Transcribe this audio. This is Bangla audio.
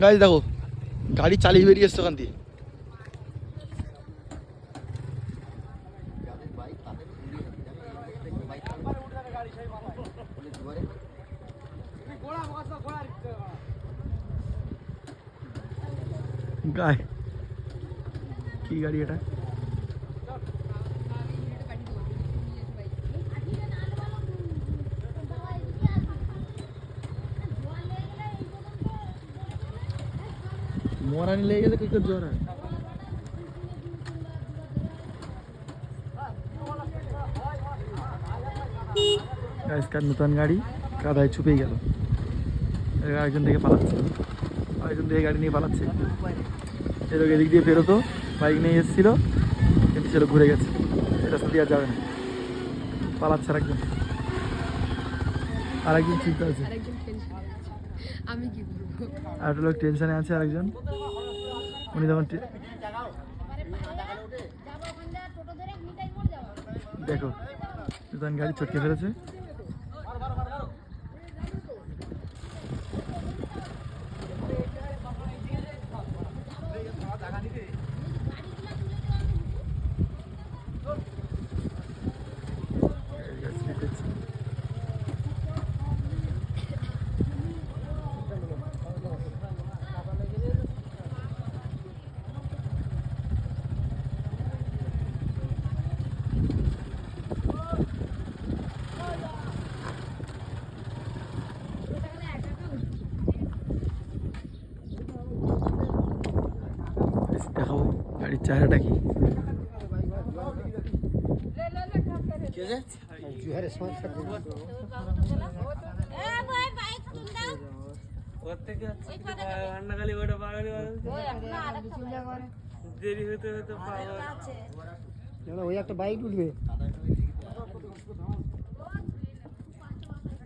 গাইস দেখো গাড়ি চালিয়ে বেরিয়ে এসছে ওখান দিয়ে। গাই কি গাড়ি এটা? मोरानी ले गए क्रिकेट जोर है। इसका नूतन गाड़ी কাদায় চুপে গেল। আরেকজন থেকে পালাচ্ছে, আরেকজন থেকে গাড়ি নিয়ে পালাচ্ছে। এই লোক এদিক দিয়ে বেরোতো, বাইক নিয়ে এসেছিল কিন্তু সে লোক ঘুরে গেছে, এটা রাস্তা দিয়ে আর যাবে না, পালাচ্ছে আরেকজন। আরেকজন চিন্তা আছে, আমি কি করবো? আরেকটা লোক টেনশনে আছে আরেকজন। উনি তখন দেখো নতুন গাড়ি চটকে ফেলেছে। দেখো গাড়ির চেহারাটা কি। ওই একটা বাইক উঠবে।